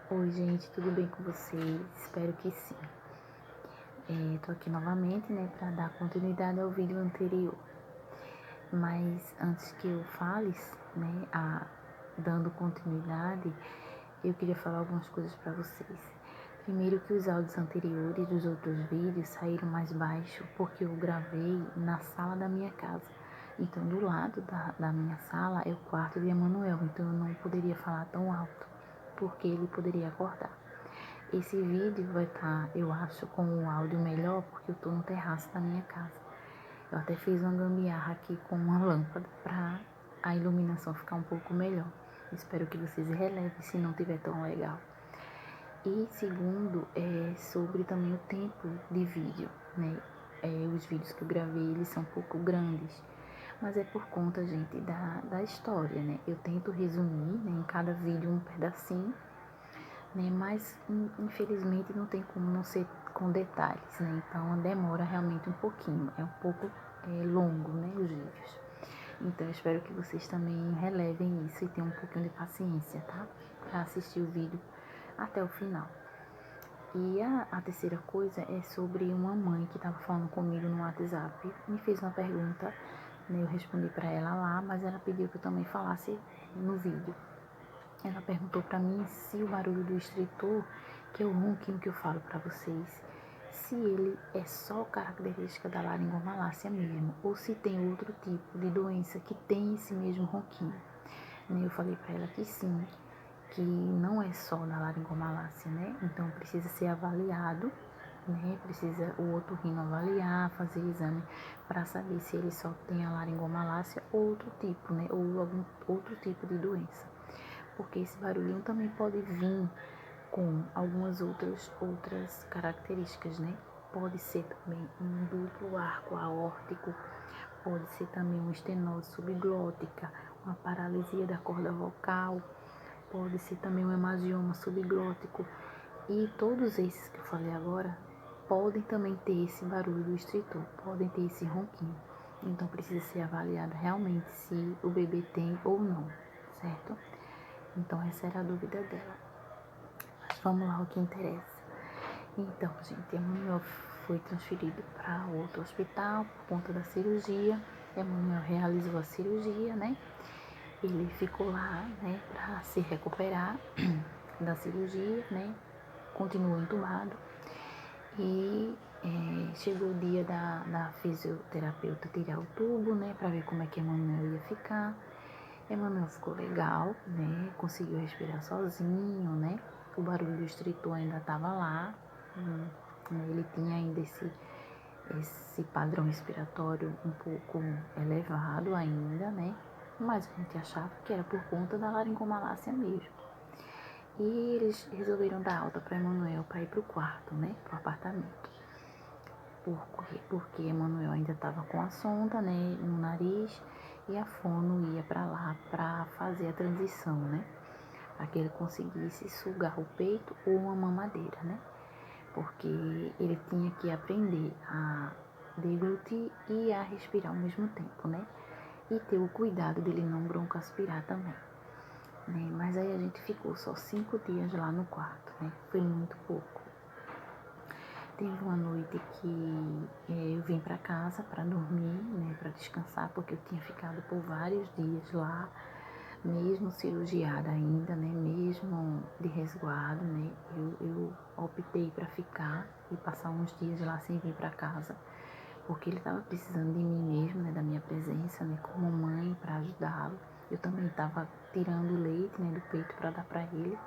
Oi, gente, tudo bem com vocês? Espero que sim. Tô aqui novamente, né, para dar continuidade ao vídeo anterior. Mas antes que eu fale, né, dando continuidade, eu queria falar algumas coisas para vocês. Primeiro que os áudios anteriores dos outros vídeos saíram mais baixo porque eu gravei na sala da minha casa. Então, do lado da minha sala é o quarto de Emanuel, então eu não poderia falar tão alto, porque ele poderia acordar. Esse vídeo vai estar, eu acho, com o áudio melhor, porque eu tô no terraço da minha casa. Eu até fiz uma gambiarra aqui com uma lâmpada para a iluminação ficar um pouco melhor. Espero que vocês relevem se não tiver tão legal. E segundo, sobre também o tempo de vídeo, né? Os vídeos que eu gravei, eles são um pouco grandes, mas é por conta, gente, da história, né? Eu tento resumir, né, em cada vídeo um pedacinho, né? Mas infelizmente não tem como não ser com detalhes, né? Então demora realmente um pouquinho, é um pouco longo, né, os vídeos. Então eu espero que vocês também relevem isso e tenham um pouquinho de paciência, tá? Pra assistir o vídeo até o final. E a terceira coisa é sobre uma mãe que estava falando comigo no WhatsApp, me fez uma pergunta, né? Eu respondi para ela lá, mas ela pediu que eu também falasse no vídeo. Ela perguntou para mim se o barulho do extritor, que é o ronquinho que eu falo para vocês, se ele é só característica da laringomalácia mesmo, ou se tem outro tipo de doença que tem esse mesmo ronquinho. Eu falei para ela que sim, que não é só da laringomalácia, né? Então precisa ser avaliado, né? Precisa o otorrino avaliar, fazer exame para saber se ele só tem a laringomalácia ou outro tipo, né? Ou algum outro tipo de doença. Porque esse barulhinho também pode vir com algumas outras características, né? Pode ser também um duplo arco aórtico, pode ser também uma estenose subglótica, uma paralisia da corda vocal, pode ser também um hemagioma subglótico. E todos esses que eu falei agora podem também ter esse barulho do extritor, podem ter esse ronquinho. Então precisa ser avaliado realmente se o bebê tem ou não, certo? Então essa era a dúvida dela. Mas vamos lá, o que interessa. Então, gente, Emanuel foi transferido para outro hospital por conta da cirurgia. Emanuel realizou a cirurgia, né? Ele ficou lá, né, para se recuperar da cirurgia, né? Continuou entubado. E chegou o dia da fisioterapeuta tirar o tubo, né, para ver como é que Emanuel ia ficar. Emanuel ficou legal, né? Conseguiu respirar sozinho, né? O barulho do extritor ainda estava lá. Ele tinha ainda esse padrão respiratório um pouco elevado ainda, né? Mas a gente achava que era por conta da laringomalácia mesmo. E eles resolveram dar alta para Emanuel para ir para o quarto, né? Para o apartamento. Porque Emanuel ainda estava com a sonda, né, no nariz, e a fono ia para lá para fazer a transição, né, para que ele conseguisse sugar o peito ou uma mamadeira, né, porque ele tinha que aprender a deglutir e a respirar ao mesmo tempo, né, e ter o cuidado dele não broncoaspirar também, né, mas aí a gente ficou só 5 dias lá no quarto, né, foi muito pouco. Teve uma noite que eu vim para casa para dormir, né, para descansar, porque eu tinha ficado por vários dias lá, mesmo cirurgiada ainda, né, mesmo de resguardo, né, eu optei para ficar e passar uns dias lá sem vir para casa, porque ele estava precisando de mim mesmo, né, da minha presença, né, como mãe para ajudá-lo. Eu também estava tirando leite, né, do peito para dar para ele.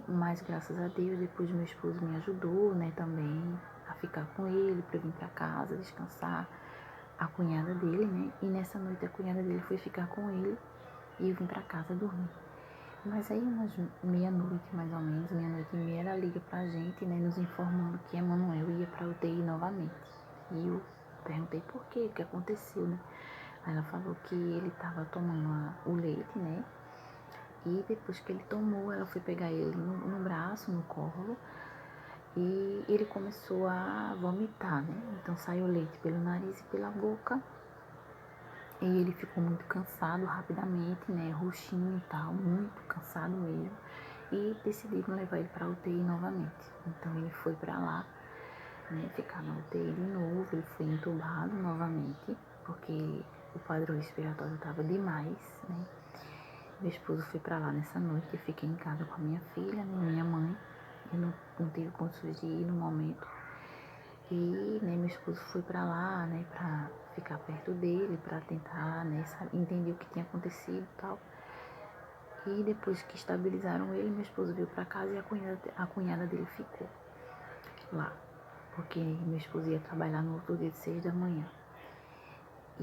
Mas graças a Deus, depois meu esposo me ajudou, né, também a ficar com ele, para eu vir para casa, descansar, a cunhada dele, né, e nessa noite a cunhada dele foi ficar com ele e eu vim para casa dormir. Mas aí umas meia-noite, mais ou menos, meia-noite e meia, ela liga pra gente, né, nos informando que Emanuel ia pra UTI novamente. E eu perguntei por quê, o que aconteceu, né. Aí ela falou que ele estava tomando o leite, né, e depois que ele tomou, ela foi pegar ele no braço, no colo, e ele começou a vomitar, né? Então saiu leite pelo nariz e pela boca. E ele ficou muito cansado rapidamente, né? Roxinho e tal, muito cansado mesmo. e decidiram levar ele para a UTI novamente. Então ele foi para lá, né, ficar na UTI de novo, ele foi entubado novamente, porque o padrão respiratório estava demais, né. Meu esposo foi para lá nessa noite, eu fiquei em casa com a minha filha, né, minha mãe, eu não tive condições de ir no momento. E, né, meu esposo foi para lá, né, para ficar perto dele, para tentar, né, entender o que tinha acontecido e tal. E depois que estabilizaram ele, meu esposo veio para casa e a cunhada dele ficou lá, porque meu esposo ia trabalhar no outro dia de 6 da manhã. E,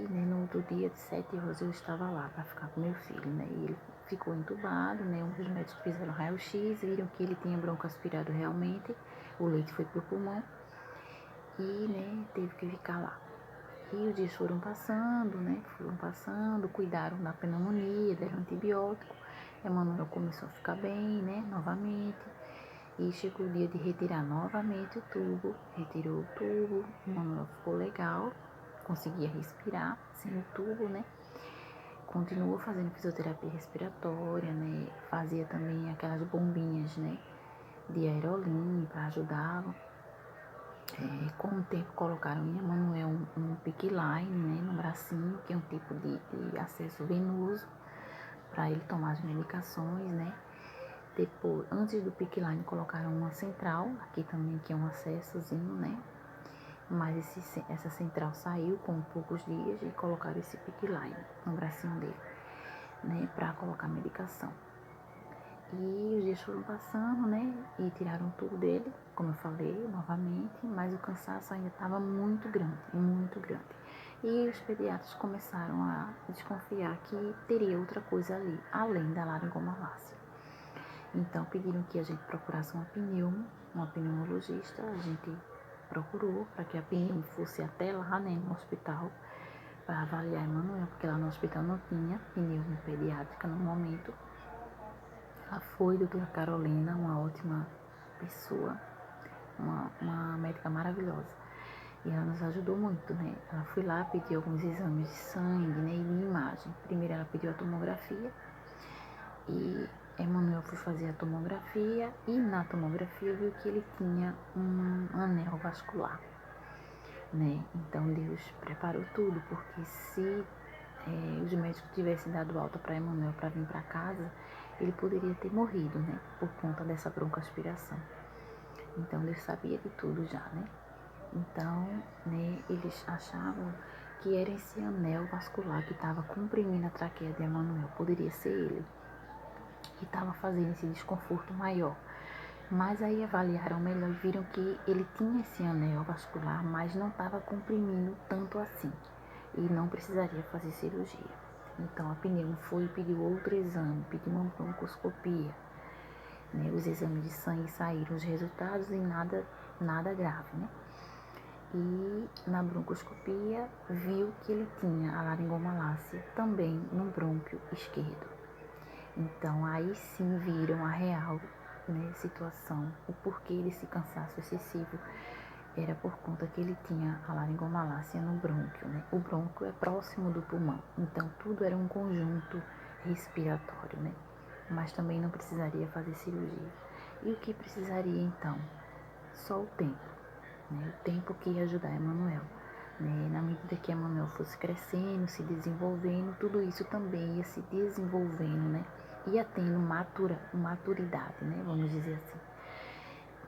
né, no outro dia de 7 horas eu estava lá para ficar com meu filho, né, e ele ficou entubado, né, os médicos fizeram raio-x, viram que ele tinha broncoaspirado realmente, o leite foi pro pulmão e, né, teve que ficar lá. E os dias foram passando, cuidaram da pneumonia, deram antibiótico. Emanuel começou a ficar bem, né, novamente. E chegou o dia de retirar novamente o tubo. Retirou o tubo, Emanuel ficou legal, conseguia respirar sem o tubo, né. Continuou fazendo fisioterapia respiratória, né, fazia também aquelas bombinhas, né, de aerolim para ajudá-lo. Com o tempo colocaram em Emanuel um PICC line, né, no bracinho, que é um tipo de acesso venoso para ele tomar as medicações, né. Depois, antes do PICC line, colocaram uma central, aqui também, que é um acessozinho, né. Mas essa central saiu com poucos dias e colocaram esse PICC line no bracinho dele, né, para colocar medicação. E os dias foram passando, né, e tiraram tudo dele, como eu falei, novamente, mas o cansaço ainda estava muito grande, muito grande. E os pediatras começaram a desconfiar que teria outra coisa ali, além da laringomalácia. Então pediram que a gente procurasse uma pneumologista, a gente procurou para que a pneumo fosse até lá, né, no hospital, para avaliar Emanuel, porque lá no hospital não tinha pneumo pediátrica no momento. Ela foi, doutora Carolina, uma ótima pessoa, uma médica maravilhosa. E ela nos ajudou muito, né? Ela foi lá, pediu alguns exames de sangue, né, e de imagem. Primeiro ela pediu a tomografia e Emanuel foi fazer a tomografia e na tomografia viu que ele tinha um anel vascular, né? Então Deus preparou tudo, porque se os médicos tivessem dado alta para Emanuel para vir para casa, ele poderia ter morrido, né, por conta dessa broncoaspiração. Então Deus sabia de tudo já, né. Então, né, eles achavam que era esse anel vascular que estava comprimindo a traqueia de Emanuel, poderia ser ele, que estava fazendo esse desconforto maior. Mas aí avaliaram melhor e viram que ele tinha esse anel vascular, mas não estava comprimindo tanto assim e não precisaria fazer cirurgia. Então a pneumo foi e pediu outro exame, pediu uma broncoscopia, né? Os exames de sangue saíram os resultados e nada grave, né? E na broncoscopia viu que ele tinha a laringomalácia também no brônquio esquerdo. Então aí sim viram a real, né, situação, o porquê desse cansaço excessivo. Era por conta que ele tinha a laringomalácia no brônquio, né? O brônquio é próximo do pulmão, então tudo era um conjunto respiratório, né? Mas também não precisaria fazer cirurgia. E o que precisaria então? Só o tempo, né? O tempo que ia ajudar Emanuel, né? Na medida que Emanuel fosse crescendo, se desenvolvendo, tudo isso também ia se desenvolvendo, né? Ia tendo maturidade, né? Vamos dizer assim.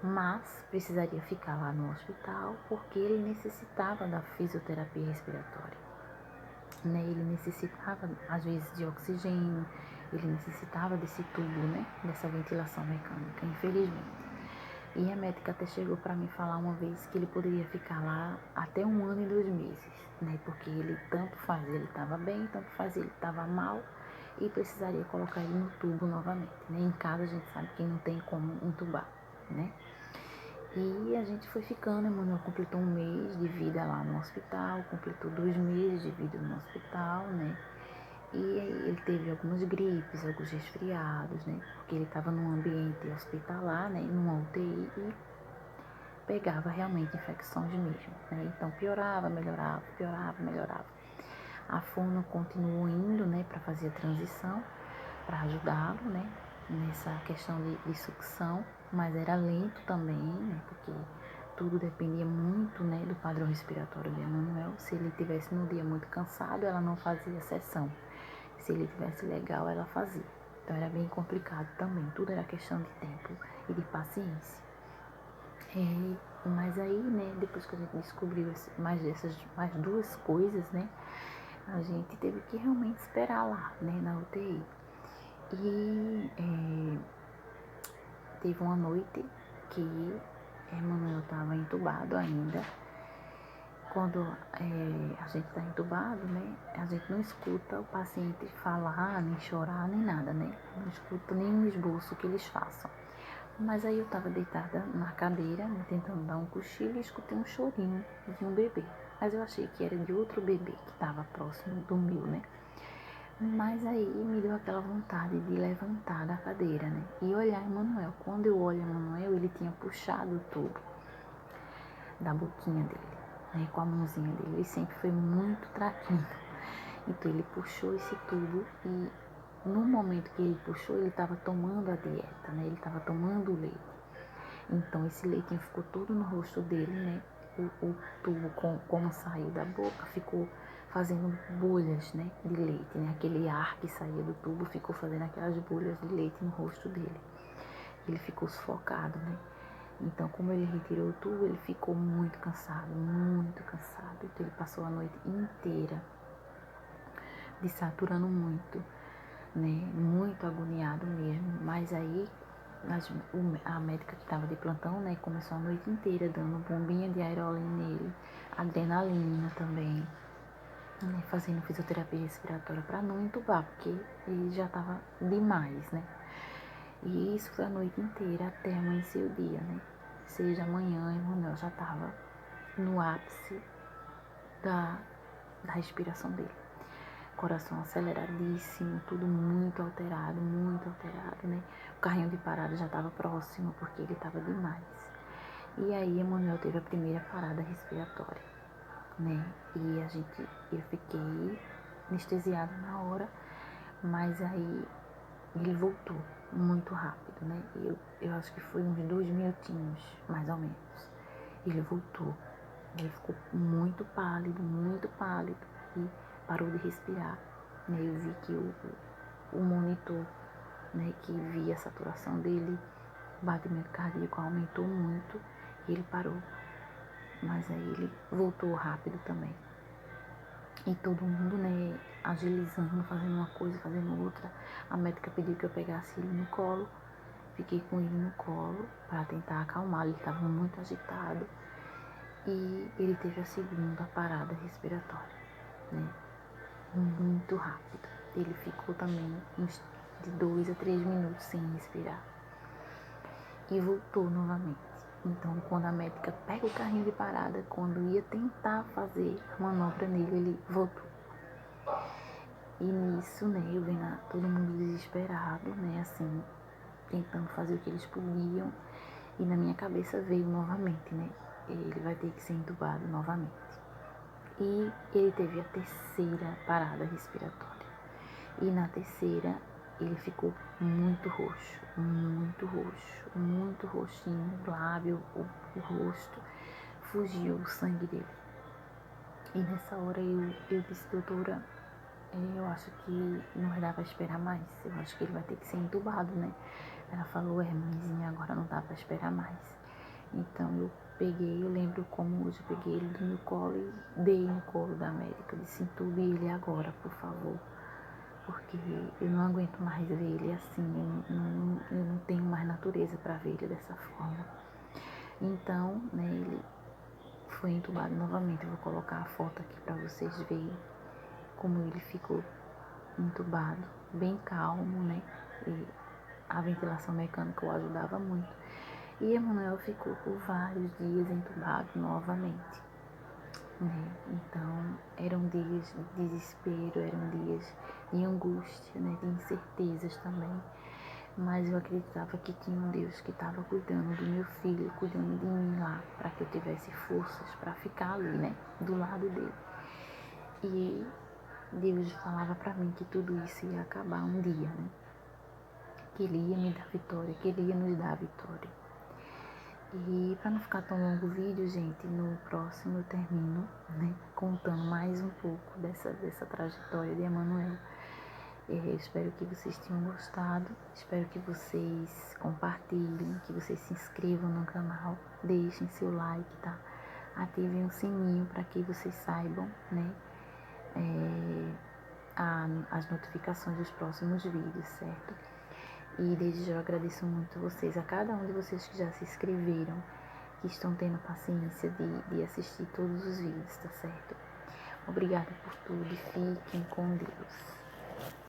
Mas precisaria ficar lá no hospital porque ele necessitava da fisioterapia respiratória, né? Ele necessitava às vezes de oxigênio, ele necessitava desse tubo, né? Dessa ventilação mecânica, infelizmente. E a médica até chegou para mim falar uma vez que ele poderia ficar lá até 1 ano e 2 meses, né? Porque ele tanto faz, ele estava bem, tanto faz, ele estava mal e precisaria colocar ele no tubo novamente, né? Em casa a gente sabe que não tem como entubar, né? E a gente foi ficando, Emanuel completou 1 mês de vida lá no hospital, completou 2 meses de vida no hospital, né? E ele teve algumas gripes, alguns resfriados, né? Porque ele estava num ambiente hospitalar, né? Numa UTI e pegava realmente infecções mesmo, né? Então piorava, melhorava, piorava, melhorava. A fono continuou indo, né? Para fazer a transição, para ajudá-lo, né? nessa questão de sucção, mas era lento também, né? Porque tudo dependia muito, né, do padrão respiratório de Emanuel. Se ele tivesse no dia muito cansado, ela não fazia sessão. Se ele tivesse legal, ela fazia. Então era bem complicado também. Tudo era questão de tempo e de paciência. Mas aí, né, depois que a gente descobriu mais duas coisas, né, a gente teve que realmente esperar lá, né, na UTI. E teve uma noite que Emanuel estava entubado ainda. Quando a gente está entubado, né, a gente não escuta o paciente falar, nem chorar, nem nada, né? Não escuta nenhum esboço que eles façam. Mas aí eu estava deitada na cadeira, né, tentando dar um cochilo, e escutei um chorinho de um bebê. Mas eu achei que era de outro bebê que estava próximo do meu, né? Mas aí me deu aquela vontade de levantar da cadeira, né? E olhar Emanuel. Quando eu olho Emanuel, ele tinha puxado o tubo da boquinha dele, né? Com a mãozinha dele. Ele sempre foi muito traquino. Então ele puxou esse tubo e no momento que ele puxou, ele estava tomando a dieta, né? Ele estava tomando o leite. Então esse leitinho ficou todo no rosto dele, né? O tubo, como saiu da boca, ficou fazendo bolhas, né, de leite, né? Aquele ar que saía do tubo ficou fazendo aquelas bolhas de leite no rosto dele. Ele ficou sufocado, né? Então, como ele retirou o tubo, ele ficou muito cansado, muito cansado. Então, ele passou a noite inteira desaturando muito, né? Muito agoniado mesmo. Mas aí, a médica que estava de plantão, né, começou a noite inteira dando bombinha de aerolina nele, adrenalina também, né, fazendo fisioterapia respiratória para não entubar, porque ele já estava demais, né? E isso foi a noite inteira até amanhecer o dia, né? Seja amanhã, Emanuel já estava no ápice da respiração dele. Coração aceleradíssimo, tudo muito alterado, né? O carrinho de parada já estava próximo, porque ele estava demais. E aí, Emanuel teve a primeira parada respiratória, né? E eu fiquei anestesiada na hora, mas aí ele voltou muito rápido, né? Eu acho que foi uns 2 minutinhos, mais ou menos. Ele voltou. Ele ficou muito pálido, e parou de respirar, né? Eu vi que o monitor, né, que via a saturação dele, o batimento cardíaco aumentou muito e ele parou. Mas aí ele voltou rápido também. E todo mundo, né, agilizando, fazendo uma coisa, fazendo outra. A médica pediu que eu pegasse ele no colo. Fiquei com ele no colo para tentar acalmar. Ele estava muito agitado. E ele teve a segunda parada respiratória, né? Muito rápido. Ele ficou também uns de 2 a 3 minutos sem respirar. E voltou novamente. Então, quando a médica pega o carrinho de parada, quando ia tentar fazer a manobra nele, ele voltou. E nisso, né, eu vendo todo mundo desesperado, né, assim, tentando fazer o que eles podiam. E na minha cabeça veio novamente, né, ele vai ter que ser entubado novamente. E ele teve a terceira parada respiratória. E na terceira, ele ficou muito roxo, muito roxinho, o lábio, o rosto, fugiu o sangue dele. E nessa hora eu disse, doutora, eu acho que não vai dar pra esperar mais, eu acho que ele vai ter que ser entubado, né? Ela falou, mãezinha, agora não dá pra esperar mais. Então eu lembro como hoje, eu peguei ele do meu colo e dei no colo da médica, disse, entube ele agora, por favor. Porque eu não aguento mais ver ele assim, eu não tenho mais natureza para ver ele dessa forma. Então, né, ele foi entubado novamente. Eu vou colocar a foto aqui para vocês verem como ele ficou entubado, bem calmo, né? E a ventilação mecânica o ajudava muito. E Emanuel ficou por vários dias entubado novamente, né? Então, eram dias de desespero, eram dias de angústia, né? De incertezas também. Mas eu acreditava que tinha um Deus que estava cuidando do meu filho, cuidando de mim lá, para que eu tivesse forças para ficar ali, né? Do lado dele. E Deus falava para mim que tudo isso ia acabar um dia, né? que Ele ia me dar vitória, que Ele ia nos dar vitória. E para não ficar tão longo o vídeo, gente, no próximo eu termino, né, contando mais um pouco dessa trajetória de Emanuel. Espero que vocês tenham gostado, espero que vocês compartilhem, que vocês se inscrevam no canal, deixem seu like, tá? Ativem o sininho para que vocês saibam, né, as notificações dos próximos vídeos, certo? E desde já eu agradeço muito vocês, a cada um de vocês que já se inscreveram, que estão tendo paciência de assistir todos os vídeos, tá certo? Obrigada por tudo e fiquem com Deus.